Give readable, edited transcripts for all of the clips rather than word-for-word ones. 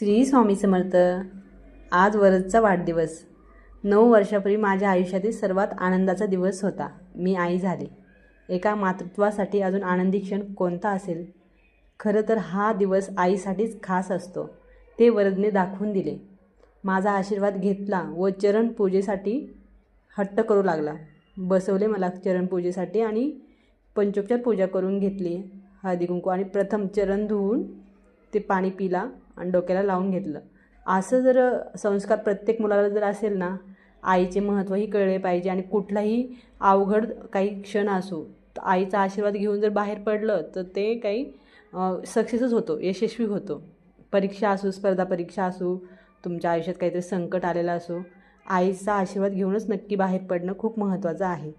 श्री स्वामी समर्थ. आज वरदचा वाढदिवस. 9 वर्षापूर्वी माझ्या आयुष्यातील सर्वात आनंदाचा दिवस होता. मी आई झाले. एका मातृत्वासाठी अजून आनंदी क्षण कोणता असेल? खरं तर हा दिवस आईसाठीच खास असतो. ते वरदने दाखवून दिले. माझा आशीर्वाद घेतला व चरणपूजेसाठी हट्ट करू लागला. बसवले मला चरणपूजेसाठी आणि पंचोपचार पूजा करून घेतली. हळदी कुंकू आणि प्रथम चरण धुवून ते पाणी पिला आणि डोक्याला लावून घेतलं. असं जर संस्कार प्रत्येक मुलाला जर असेल ना, आईचे महत्त्वही कळले पाहिजे. आणि कुठलाही अवघड काही क्षण असो, आईचा आशीर्वाद घेऊन जर बाहेर पडलं तर ते काही सक्सेसच होतो, यशस्वी होतो. परीक्षा असो, स्पर्धा परीक्षा असो, तुमच्या आयुष्यात काहीतरी संकट आलेलं असो, आईचा आशीर्वाद घेऊनच नक्की बाहेर पडणं खूप महत्त्वाचं आहे.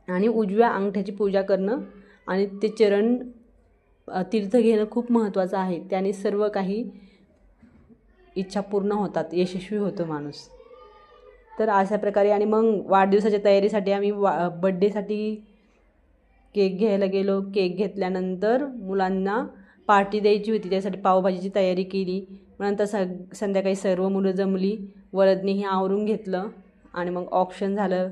आणि उजव्या अंगठ्याची पूजा करणं आणि ते चरण तीर्थ घेणं खूप महत्त्वाचं आहे. त्याने सर्व काही इच्छा पूर्ण होतात, यशस्वी होतो माणूस. तर अशा प्रकारे आणि मग वाढदिवसाच्या तयारीसाठी आम्ही बड्डेसाठी केक घ्यायला गेलो. केक घेतल्यानंतर मुलांना पार्टी द्यायची होती, त्यासाठी पावभाजीची तयारी केली. नंतर संध्याकाळी सर्व मुलं जमली. वरदनेही आवरून घेतलं आणि मग ऑक्शन झालं.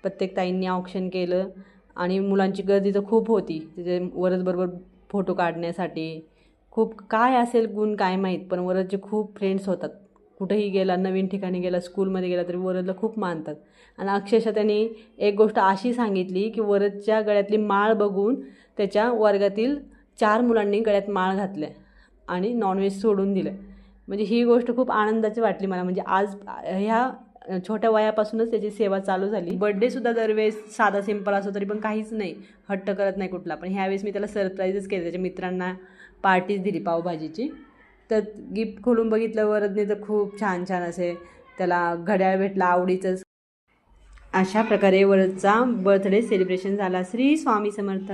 प्रत्येक ताईंनी ऑक्शन केलं आणि मुलांची गर्दी तर खूप होती त्याचे वरदबरोबर फोटो काढण्यासाठी. खूप काय असेल गुण काय माहीत, पण वरदचे खूप फ्रेंड्स होतात. कुठेही गेला, नवीन ठिकाणी गेला, स्कूलमध्ये गेला तरी वरदला खूप मानतात. आणि अक्षरशः त्यांनी एक गोष्ट अशी सांगितली की वरदच्या गळ्यातली माळ बघून त्याच्या वर्गातील 4 मुलांनी गळ्यात माळ घातल्या आणि नॉनव्हेज सोडून दिलं. म्हणजे ही गोष्ट खूप आनंदाची वाटली मला. म्हणजे आज ह्या छोट्या वयापासूनच त्याची सेवा चालू झाली. बड्डेसुद्धा दरवेळेस साधा सिंपल असो तरी पण काहीच नाही, हट्ट करत नाही कुठला. पण ह्यावेळेस मी त्याला सरप्राईजच केलं. त्याच्या मित्रांना पार्टीच दिली पावभाजीची. तर गिफ्ट खोलून बघितलं वरदने तर खूप छान छान असे त्याला घड्याळ भेटला आवडीचंच. अशा प्रकारे वरदचा बर्थडे सेलिब्रेशन झाला. श्री स्वामी समर्थ.